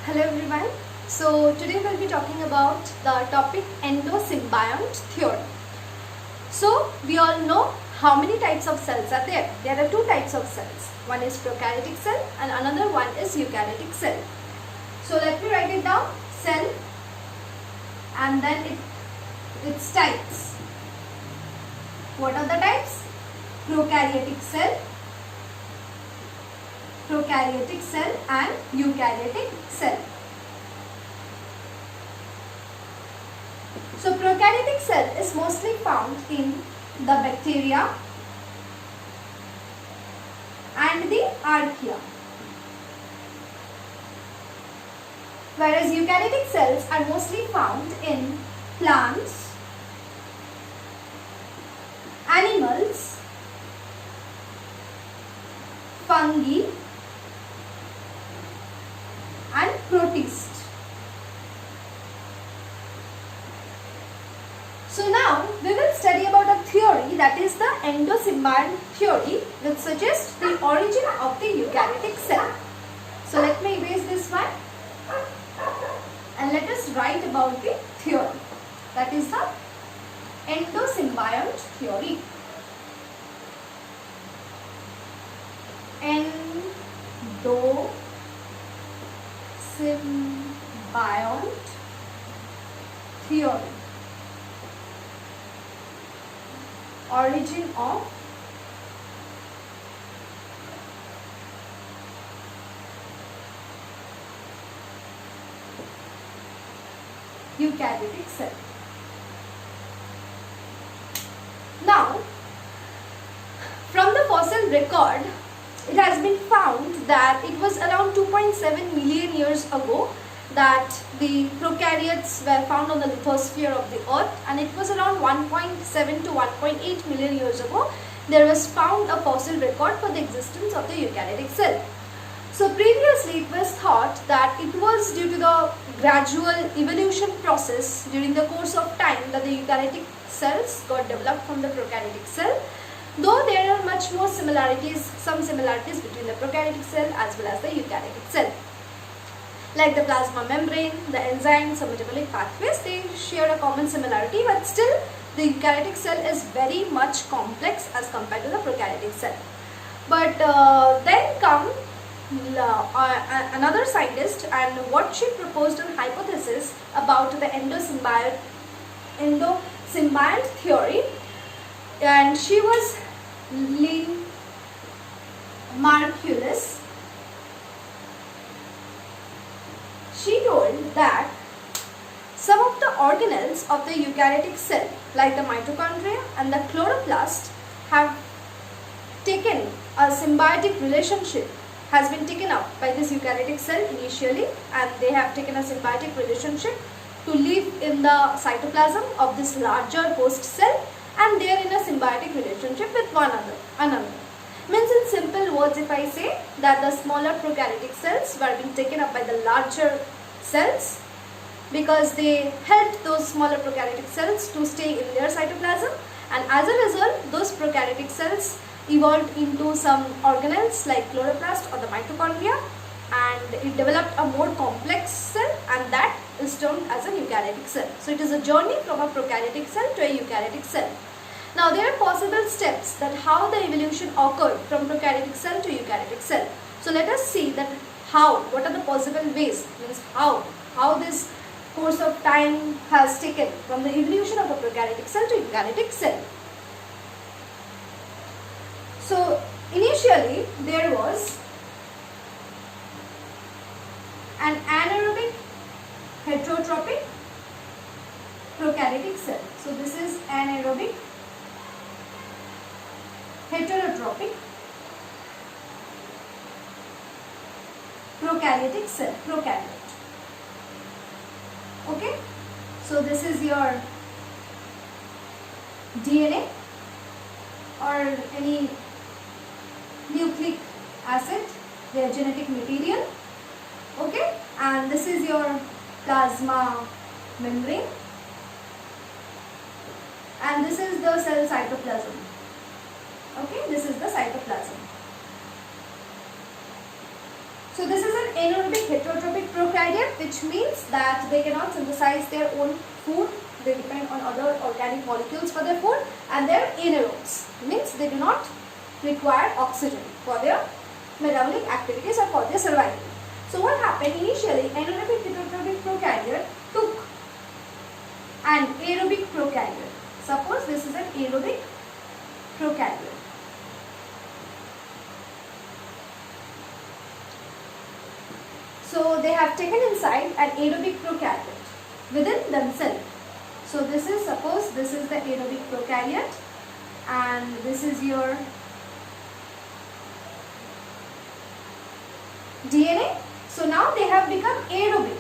Hello everyone. So today we'll be talking about the topic endosymbiont theory. So we all know how many types of cells are there. There are two types of cells. One is prokaryotic cell and another one is eukaryotic cell. So let me write it down. Cell and then its types. What are the types? Prokaryotic cell and eukaryotic cell. So prokaryotic cell is mostly found in the bacteria and the archaea, whereas eukaryotic cells are mostly found in plants, animals, fungi and protists. So now we will study about a theory, that is the endosymbiont theory, which suggests the origin of the eukaryotic cell. So let me erase this one and let us write about the theory, that is the endosymbiont theory. Endosymbiont theory. Origin of eukaryotic cell. Now, from the fossil record, it has been found that it was around 2.7 million years ago that the prokaryotes were found on the lithosphere of the earth, and it was around 1.7 to 1.8 million years ago there was found a fossil record for the existence of the eukaryotic cell. So previously it was thought that it was due to the gradual evolution process during the course of time that the eukaryotic cells got developed from the prokaryotic cell, though there are much more similarities, some similarities between the prokaryotic cell as well as the eukaryotic cell. Like the plasma membrane, the enzymes, or metabolic pathways, they share a common similarity, but still the eukaryotic cell is very much complex as compared to the prokaryotic cell. But then come another scientist, and what she proposed an hypothesis about the endosymbiont theory, and she was Lynn Margulis. She told that some of the organelles of the eukaryotic cell, like the mitochondria and the chloroplast, have taken a symbiotic relationship, has been taken up by this eukaryotic cell initially, and they have taken a symbiotic relationship to live in the cytoplasm of this larger host cell, and they are in a symbiotic relationship with one another. Means in simple words, if I say that the smaller prokaryotic cells were being taken up by the larger cells because they helped those smaller prokaryotic cells to stay in their cytoplasm, and as a result those prokaryotic cells evolved into some organelles like chloroplast or the mitochondria, and it developed a more complex cell, and that is termed as a eukaryotic cell. So it is a journey from a prokaryotic cell to a eukaryotic cell. Now there are possible steps that how the evolution occurred from prokaryotic cell to eukaryotic cell. So let us see that what are the possible ways, means how this course of time has taken from the evolution of a prokaryotic cell to eukaryotic cell. So initially there was an anaerobic heterotrophic prokaryotic cell. So this is anaerobic heterotrophic prokaryotic cell, prokaryote. Okay, so this is your DNA or any nucleic acid, their genetic material. Okay, and this is your plasma membrane, and this is the cell cytoplasm. Okay, this is the cytoplasm. So this is an anaerobic heterotrophic prokaryote, which means that they cannot synthesize their own food. They depend on other organic molecules for their food, and they are anaerobes, means they do not require oxygen for their metabolic activities or for their survival. So what happened initially, anaerobic heterotrophic prokaryote took an aerobic prokaryote. Suppose this is an aerobic prokaryote. So they have taken inside an aerobic prokaryote within themselves. So this is, suppose this is the aerobic prokaryote and this is your DNA. So now they have become aerobic.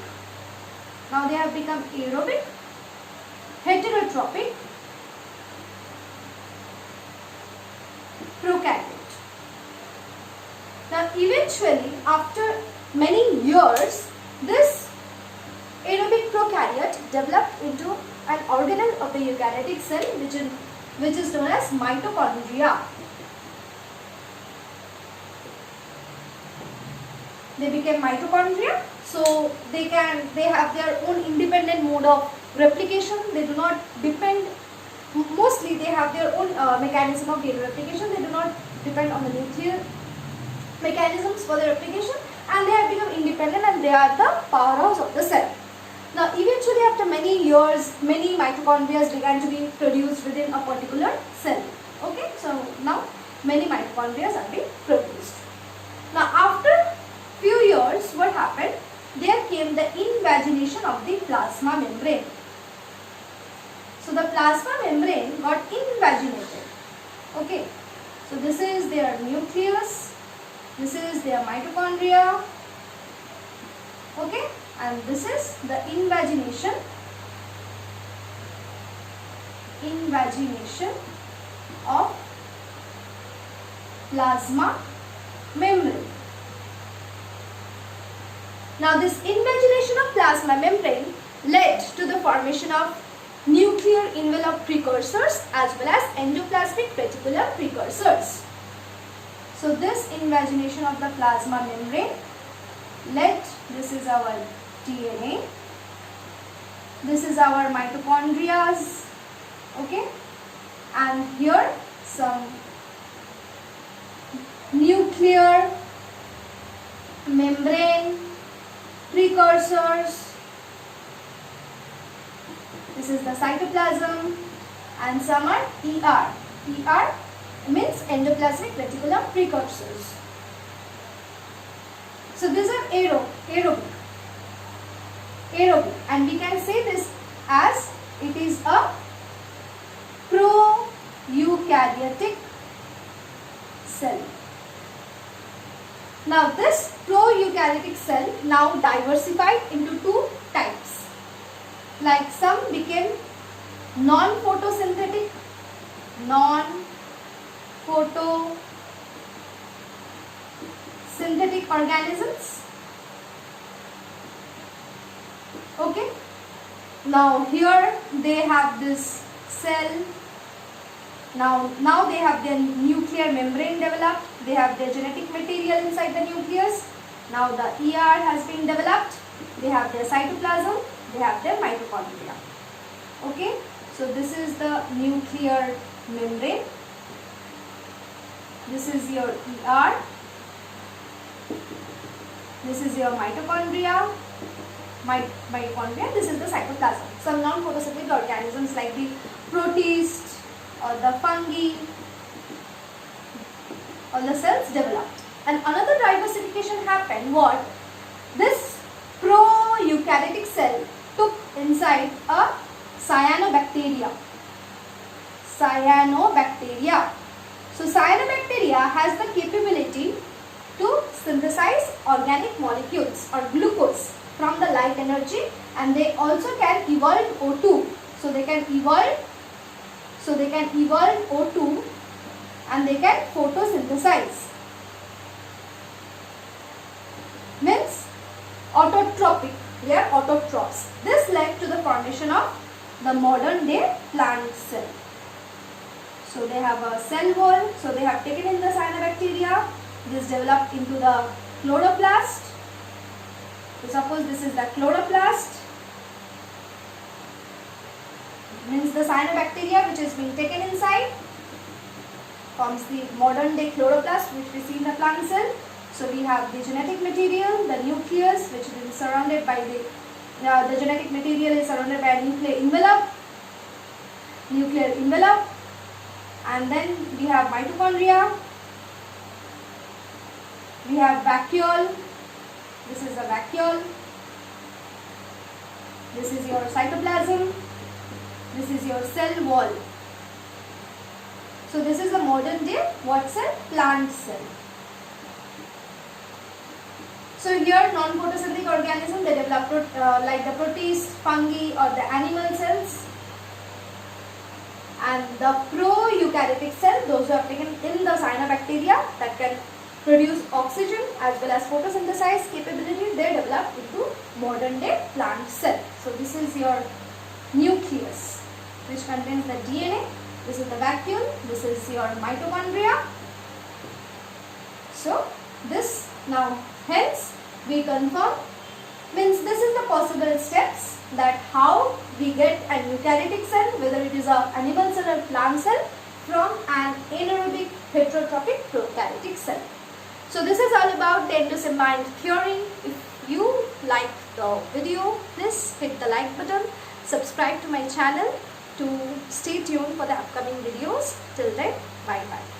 Now they have become aerobic, heterotrophic prokaryote. Now eventually, after many years, this aerobic prokaryote developed into an organelle of the eukaryotic cell, which is known as mitochondria. They became mitochondria, so they have their own independent mode of replication. They do not depend, mostly they have their own mechanism of data replication. They do not depend on the nuclear mechanisms for their replication, and they have become independent, and they are the powerhouse of the cell. Now eventually, after many years, many mitochondria began to be produced within a particular cell. Okay, so now many mitochondria are being produced. Now after few years, what happened? There came the invagination of the plasma membrane. So the plasma membrane got invaginated. Okay, so this is their nucleus, this is their mitochondria. Okay, and this is the invagination of plasma membrane. Now this invagination of plasma membrane led to the formation of nuclear envelope precursors as well as endoplasmic reticulum precursors. So this invagination of the plasma membrane led, this is our DNA, this is our mitochondria, okay, and here some nuclear membrane precursors. This is the cytoplasm, and some are ER. ER means endoplasmic reticulum precursors. So these are aerobic, and we can say this as it is a proeukaryotic cell. Now this proeukaryotic cell now diversified into two types. Like some became non-photosynthetic organisms. Okay. Now here they have this cell. Now they have their nuclear membrane developed. They have their genetic material inside the nucleus. Now the ER has been developed. They have their cytoplasm. They have their mitochondria. Okay. So this is the nuclear membrane. This is your ER. This is your mitochondria. This is the cytoplasm. Some non-photosynthetic organisms like the protists or the fungi or the cells developed. And another diversification happened. What? This proeukaryotic cell took inside a cyanobacteria. So cyanobacteria has the capability to synthesize organic molecules or glucose from the light energy, and they also can evolve O2. So they can evolve O2 and they can photosynthesize. Means autotropic. They are autotrophs. This led to the formation of the modern day plant cell. So they have a cell wall. So they have taken in the cyanobacteria. This developed into the chloroplast. So suppose this is the chloroplast, means the cyanobacteria which is being taken inside forms the modern day chloroplast which we see in the plant cell. So we have the genetic material, the nucleus which is surrounded by the genetic material is surrounded by a nuclear envelope, and then we have mitochondria, we have vacuole, this is a vacuole, this is your cytoplasm, this is your cell wall. So this is a modern day what cell? Plant cell. So here non-photosynthetic organisms, they develop like the protists, fungi or the animal cells, and the proeukaryotic cell, those who have taken in the cyanobacteria that can produce oxygen as well as photosynthesize capability, they develop into modern day plant cell. So this is your nucleus which contains the DNA, this is the vacuole, this is your mitochondria. So this now hence we confirm, means this is the possible steps that how we get an eukaryotic cell, whether it is an animal cell or plant cell, from an anaerobic heterotrophic prokaryotic cell. So this is all about the endosymbiontic theory. If you like the video, please hit the like button, subscribe to my channel to stay tuned for the upcoming videos. Till then, bye bye.